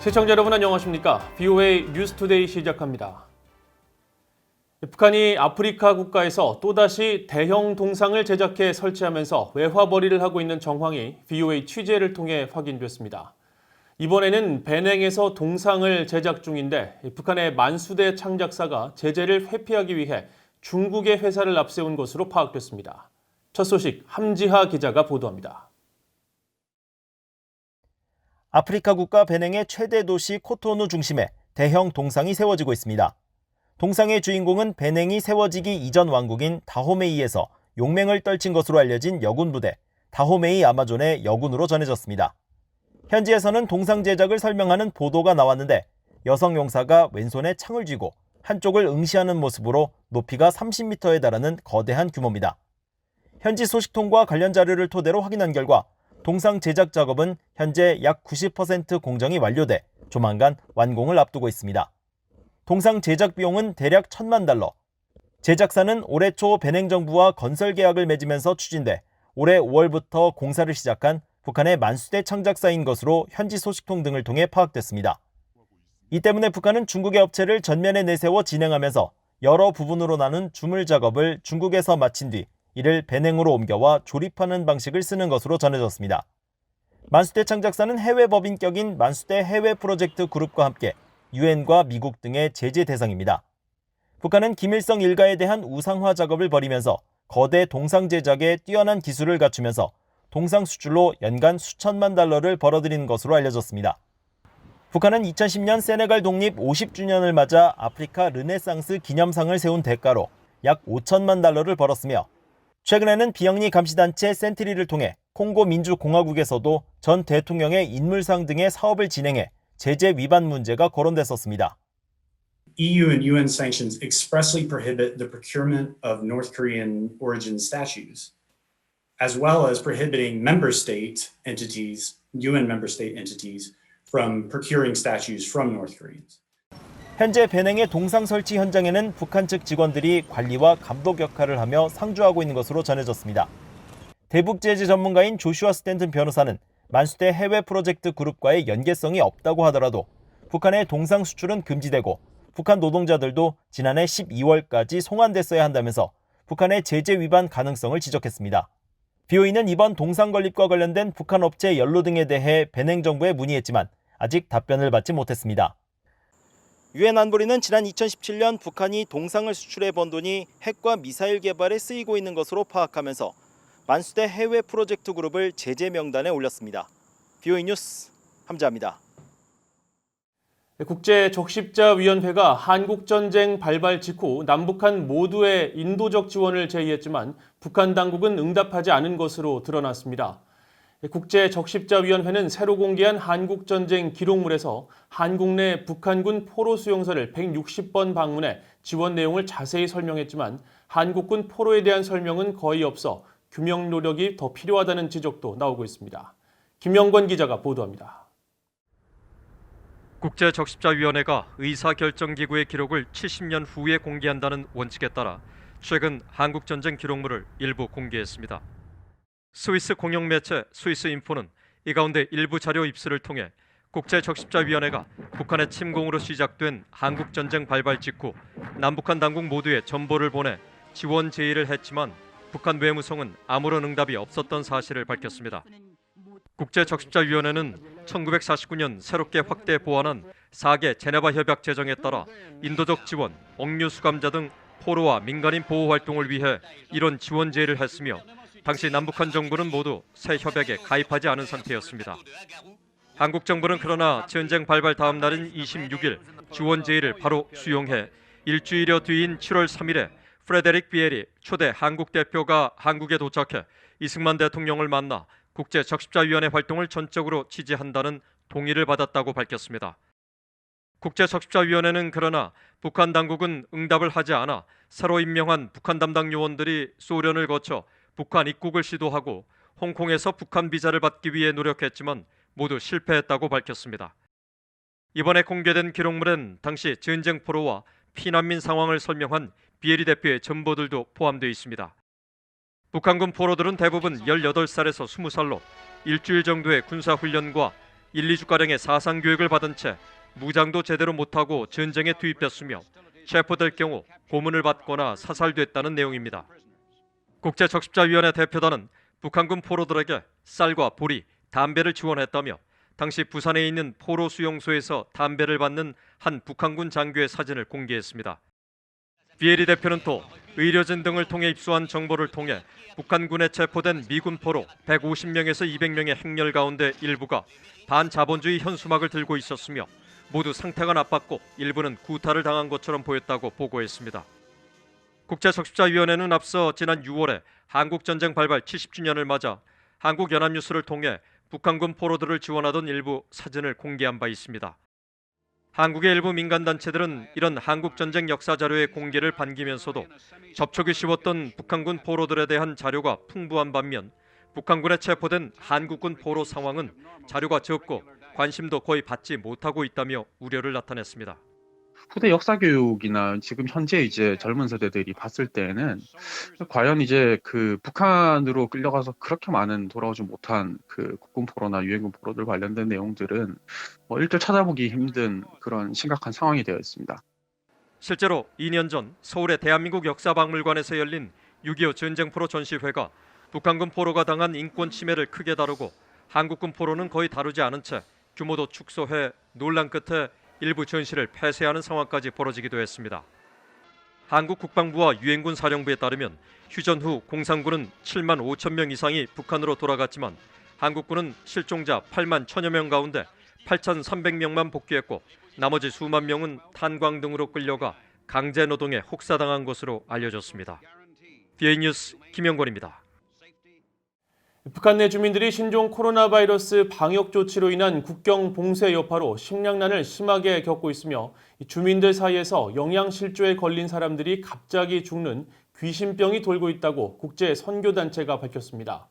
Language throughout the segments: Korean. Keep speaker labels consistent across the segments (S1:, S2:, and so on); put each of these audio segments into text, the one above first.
S1: 시청자 여러분 안녕하십니까? VOA 뉴스투데이 시작합니다. 북한이 아프리카 국가에서 또다시 대형 동상을 제작해 설치하면서 외화벌이를 하고 있는 정황이 VOA 취재를 통해 확인됐습니다. 이번에는 베냉에서 동상을 제작 중인데 북한의 만수대 창작사가 제재를 회피하기 위해 중국의 회사를 앞세운 것으로 파악됐습니다. 첫 소식 함지하 기자가 보도합니다.
S2: 아프리카 국가 베냉의 최대 도시 코토누 중심에 대형 동상이 세워지고 있습니다. 동상의 주인공은 베냉이 세워지기 이전 왕국인 다호메이에서 용맹을 떨친 것으로 알려진 여군 부대 다호메이 아마존의 여군으로 전해졌습니다. 현지에서는 동상 제작을 설명하는 보도가 나왔는데 여성 용사가 왼손에 창을 쥐고 한쪽을 응시하는 모습으로 높이가 30m에 달하는 거대한 규모입니다. 현지 소식통과 관련 자료를 토대로 확인한 결과 동상 제작 작업은 현재 약 90% 공정이 완료돼 조만간 완공을 앞두고 있습니다. 동상 제작 비용은 대략 $10,000,000. 제작사는 올해 초 베냉 정부와 건설 계약을 맺으면서 추진돼 올해 5월부터 공사를 시작한 북한의 만수대 창작사인 것으로 현지 소식통 등을 통해 파악됐습니다. 이 때문에 북한은 중국의 업체를 전면에 내세워 진행하면서 여러 부분으로 나눈 주물 작업을 중국에서 마친 뒤 이를 베냉으로 옮겨와 조립하는 방식을 쓰는 것으로 전해졌습니다. 만수대 창작사는 해외 법인격인 만수대 해외 프로젝트 그룹과 함께 유엔과 미국 등의 제재 대상입니다. 북한은 김일성 일가에 대한 우상화 작업을 벌이면서 거대 동상 제작에 뛰어난 기술을 갖추면서 동상 수출로 연간 수천만 달러를 벌어들인 것으로 알려졌습니다. 북한은 2010년 세네갈 독립 50주년을 맞아 아프리카 르네상스 기념상을 세운 대가로 약 $5천만 벌었으며 최근에는 비영리 감시단체 센트리를 통해 콩고 민주공화국에서도 전 대통령의 인물상 등의 사업을 진행해 제재 위반 문제가 거론됐었습니다.
S3: EU and UN sanctions expressly prohibit the procurement of North Korean origin statues, as well as prohibiting member state entities, UN member state entities, from procuring statues from North Koreans.
S2: 현재 베냉의 동상 설치 현장에는 북한 측 직원들이 관리와 감독 역할을 하며 상주하고 있는 것으로 전해졌습니다. 대북 제재 전문가인 조슈아 스탠튼 변호사는 만수대 해외 프로젝트 그룹과의 연계성이 없다고 하더라도 북한의 동상 수출은 금지되고 북한 노동자들도 지난해 12월까지 송환됐어야 한다면서 북한의 제재 위반 가능성을 지적했습니다. BOE는 이번 동상 건립과 관련된 북한 업체 연루 등에 대해 베냉 정부에 문의했지만 아직 답변을 받지 못했습니다. 유엔 안보리는 지난 2017년 북한이 동상을 수출해 번 돈이 핵과 미사일 개발에 쓰이고 있는 것으로 파악하면서 만수대 해외 프로젝트 그룹을 제재 명단에 올렸습니다. BOE 뉴스 함지하입니다.
S1: 국제적십자위원회가 한국전쟁 발발 직후 남북한 모두의 인도적 지원을 제의했지만 북한 당국은 응답하지 않은 것으로 드러났습니다. 국제적십자위원회는 새로 공개한 한국전쟁 기록물에서 한국 내 북한군 포로 수용소를 160번 방문해 지원 내용을 자세히 설명했지만 한국군 포로에 대한 설명은 거의 없어 규명 노력이 더 필요하다는 지적도 나오고 있습니다. 김영권 기자가 보도합니다.
S4: 국제적십자위원회가 의사결정기구의 기록을 70년 후에 공개한다는 원칙에 따라 최근 한국전쟁 기록물을 일부 공개했습니다. 스위스 공영 매체 스위스인포는 이 가운데 일부 자료 입수를 통해 국제적십자위원회가 북한의 침공으로 시작된 한국전쟁 발발 직후 남북한 당국 모두에 전보를 보내 지원 제의를 했지만 북한 외무성은 아무런 응답이 없었던 사실을 밝혔습니다. 국제적십자위원회는 1949년 새롭게 확대 보완한 4개 제네바 협약 제정에 따라 인도적 지원, 억류 수감자 등 포로와 민간인 보호 활동을 위해 이런 지원 제의를 했으며 당시 남북한 정부는 모두 새 협약에 가입하지 않은 상태였습니다. 한국 정부는 그러나 전쟁 발발 다음 날인 26일 지원 제의를 바로 수용해 일주일여 뒤인 7월 3일에 프레데릭 비에리 초대 한국 대표가 한국에 도착해 이승만 대통령을 만나 국제적십자위원회 활동을 전적으로 지지한다는 동의를 받았다고 밝혔습니다. 국제적십자위원회는 그러나 북한 당국은 응답을 하지 않아 새로 임명한 북한 담당 요원들이 소련을 거쳐 북한 입국을 시도하고 홍콩에서 북한 비자를 받기 위해 노력했지만 모두 실패했다고 밝혔습니다. 이번에 공개된 기록물엔 당시 전쟁 포로와 피난민 상황을 설명한 비에리 대표의 전보들도 포함되어 있습니다. 북한군 포로들은 대부분 18살에서 20살로 일주일 정도의 군사훈련과 1, 2주가량의 사상교육을 받은 채 무장도 제대로 못하고 전쟁에 투입됐으며 체포될 경우 고문을 받거나 사살됐다는 내용입니다. 국제적십자위원회 대표단은 북한군 포로들에게 쌀과 보리, 담배를 지원했다며 당시 부산에 있는 포로 수용소에서 담배를 받는 한 북한군 장교의 사진을 공개했습니다. 비에리 대표는 또 의료진 등을 통해 입수한 정보를 통해 북한군에 체포된 미군 포로 150명에서 200명의 행렬 가운데 일부가 반자본주의 현수막을 들고 있었으며 모두 상태가 나빴고 일부는 구타를 당한 것처럼 보였다고 보고했습니다. 국제적십자위원회는 앞서 지난 6월에 한국전쟁 발발 70주년을 맞아 한국연합뉴스를 통해 북한군 포로들을 지원하던 일부 사진을 공개한 바 있습니다. 한국의 일부 민간단체들은 이런 한국전쟁 역사 자료의 공개를 반기면서도 접촉이 쉬웠던 북한군 포로들에 대한 자료가 풍부한 반면 북한군에 체포된 한국군 포로 상황은 자료가 적고 관심도 거의 받지 못하고 있다며 우려를 나타냈습니다.
S5: 후대 역사 교육이나 지금 현재 이제 젊은 세대들이 봤을 때는 과연 이제 그 북한으로 끌려가서 그렇게 많은 돌아오지 못한 그 국군 포로나 유엔군 포로들 관련된 내용들은 일절 찾아보기 힘든 그런 심각한 상황이 되어 있습니다.
S4: 실제로 2년 전 서울의 대한민국 역사박물관에서 열린 6.25 전쟁포로 전시회가 북한군 포로가 당한 인권 침해를 크게 다루고 한국군 포로는 거의 다루지 않은 채 규모도 축소해 논란 끝에 일부 전시를 폐쇄하는 상황까지 벌어지기도 했습니다. 한국 국방부와 유엔군 사령부에 따르면 휴전 후 공산군은 7만 5천 명 이상이 북한으로 돌아갔지만 한국군은 실종자 8만 1천여 명 가운데 8,300명만 복귀했고 나머지 수만 명은 탄광 등으로 끌려가 강제 노동에 혹사당한 것으로 알려졌습니다. BA 뉴스 김영권입니다.
S1: 북한 내 주민들이 신종 코로나 바이러스 방역 조치로 인한 국경 봉쇄 여파로 식량난을 심하게 겪고 있으며 주민들 사이에서 영양실조에 걸린 사람들이 갑자기 죽는 귀신병이 돌고 있다고 국제 선교단체가 밝혔습니다.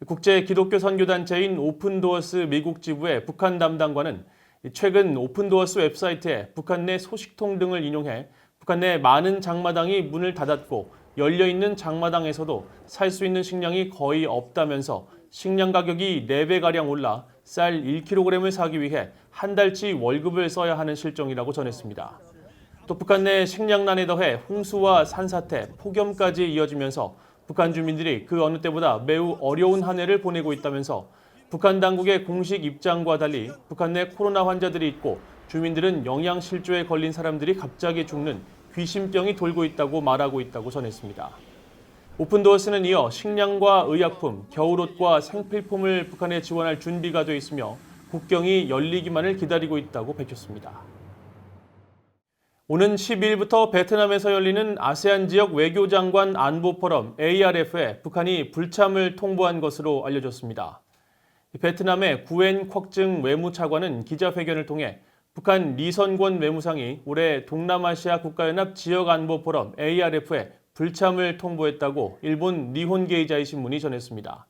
S1: 국제 기독교 선교단체인 오픈도어스 미국 지부의 북한 담당관은 최근 오픈도어스 웹사이트에 북한 내 소식통 등을 인용해 북한 내 많은 장마당이 문을 닫았고 열려있는 장마당에서도 살 수 있는 식량이 거의 없다면서 식량 가격이 4배가량 올라 쌀 1kg을 사기 위해 한 달치 월급을 써야 하는 실정이라고 전했습니다. 또 북한 내 식량난에 더해 홍수와 산사태, 폭염까지 이어지면서 북한 주민들이 그 어느 때보다 매우 어려운 한 해를 보내고 있다면서 북한 당국의 공식 입장과 달리 북한 내 코로나 환자들이 있고 주민들은 영양실조에 걸린 사람들이 갑자기 죽는 귀신병이 돌고 있다고 말하고 있다고 전했습니다. 오픈도어스는 이어 식량과 의약품, 겨울옷과 생필품을 북한에 지원할 준비가 돼 있으며 국경이 열리기만을 기다리고 있다고 밝혔습니다. 오는 12일부터 베트남에서 열리는 아세안 지역 외교장관 안보 포럼 ARF에 북한이 불참을 통보한 것으로 알려졌습니다. 베트남의 구엔 쿼증 외무차관은 기자회견을 통해 북한 리선권 외무상이 올해 동남아시아 국가연합 지역안보 포럼 ARF에 불참을 통보했다고 일본 니혼게이자이 신문이 전했습니다.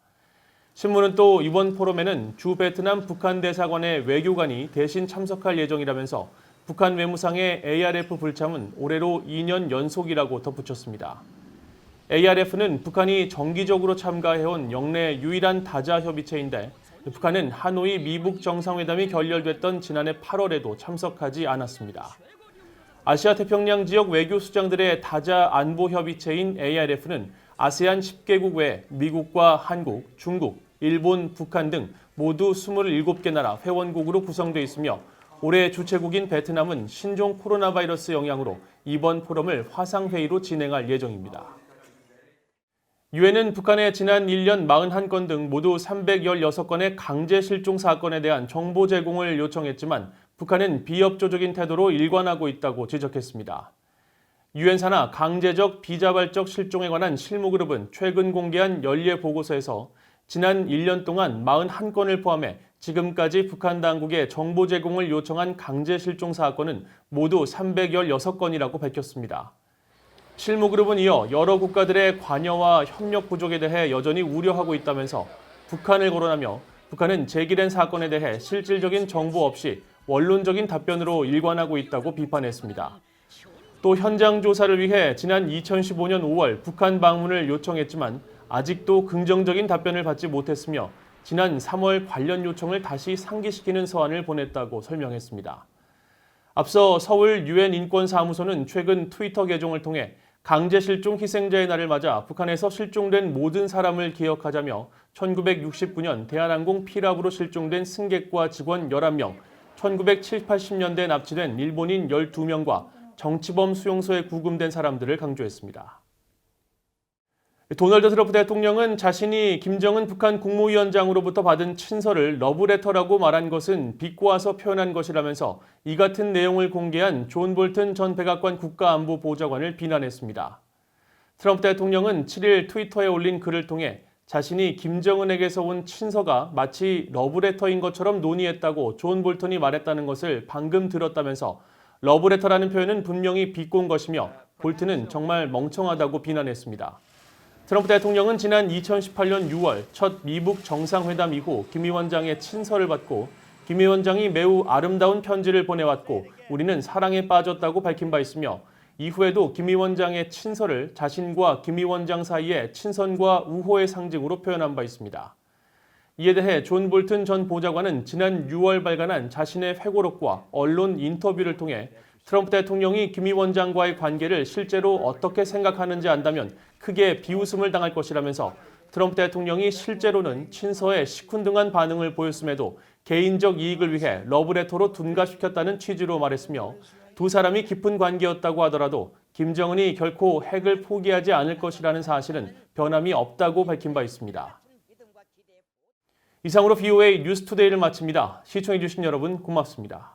S1: 신문은 또 이번 포럼에는 주 베트남 북한 대사관의 외교관이 대신 참석할 예정이라면서 북한 외무상의 ARF 불참은 올해로 2년 연속이라고 덧붙였습니다. ARF는 북한이 정기적으로 참가해온 영내 유일한 다자 협의체인데 북한은 하노이 미북 정상회담이 결렬됐던 지난해 8월에도 참석하지 않았습니다. 아시아 태평양 지역 외교 수장들의 다자 안보 협의체인 ARF는 아세안 10개국 외 미국과 한국, 중국, 일본, 북한 등 모두 27개 나라 회원국으로 구성되어 있으며 올해 주최국인 베트남은 신종 코로나 바이러스 영향으로 이번 포럼을 화상회의로 진행할 예정입니다. 유엔은 북한의 지난 1년 41건 등 모두 316건의 강제 실종 사건에 대한 정보 제공을 요청했지만 북한은 비협조적인 태도로 일관하고 있다고 지적했습니다. 유엔 산하 강제적 비자발적 실종에 관한 실무그룹은 최근 공개한 연례 보고서에서 지난 1년 동안 41건을 포함해 지금까지 북한 당국에 정보 제공을 요청한 강제 실종 사건은 모두 316건이라고 밝혔습니다. 실무그룹은 이어 여러 국가들의 관여와 협력 부족에 대해 여전히 우려하고 있다면서 북한을 거론하며 북한은 제기된 사건에 대해 실질적인 정보 없이 원론적인 답변으로 일관하고 있다고 비판했습니다. 또 현장 조사를 위해 지난 2015년 5월 북한 방문을 요청했지만 아직도 긍정적인 답변을 받지 못했으며 지난 3월 관련 요청을 다시 상기시키는 서한을 보냈다고 설명했습니다. 앞서 서울 유엔 인권사무소는 최근 트위터 계정을 통해 강제 실종 희생자의 날을 맞아 북한에서 실종된 모든 사람을 기억하자며 1969년 대한항공 피랍으로 실종된 승객과 직원 11명, 1970, 80년대에 납치된 일본인 12명과 정치범 수용소에 구금된 사람들을 강조했습니다. 도널드 트럼프 대통령은 자신이 김정은 북한 국무위원장으로부터 받은 친서를 러브레터라고 말한 것은 비꼬아서 표현한 것이라면서 이 같은 내용을 공개한 존 볼튼 전 백악관 국가안보보좌관을 비난했습니다. 트럼프 대통령은 7일 트위터에 올린 글을 통해 자신이 김정은에게서 온 친서가 마치 러브레터인 것처럼 논의했다고 존 볼턴이 말했다는 것을 방금 들었다면서 러브레터라는 표현은 분명히 비꼰 것이며 볼튼은 정말 멍청하다고 비난했습니다. 트럼프 대통령은 지난 2018년 6월 첫 미북 정상회담 이후 김 위원장의 친서를 받고 김 위원장이 매우 아름다운 편지를 보내왔고 우리는 사랑에 빠졌다고 밝힌 바 있으며 이후에도 김 위원장의 친서를 자신과 김 위원장 사이의 친선과 우호의 상징으로 표현한 바 있습니다. 이에 대해 존 볼튼 전 보좌관은 지난 6월 발간한 자신의 회고록과 언론 인터뷰를 통해 트럼프 대통령이 김 위원장과의 관계를 실제로 어떻게 생각하는지 안다면 크게 비웃음을 당할 것이라면서 트럼프 대통령이 실제로는 친서에 시큰둥한 반응을 보였음에도 개인적 이익을 위해 러브레터로 둔갑시켰다는 취지로 말했으며 두 사람이 깊은 관계였다고 하더라도 김정은이 결코 핵을 포기하지 않을 것이라는 사실은 변함이 없다고 밝힌 바 있습니다. 이상으로 VOA 뉴스투데이를 마칩니다. 시청해주신 여러분 고맙습니다.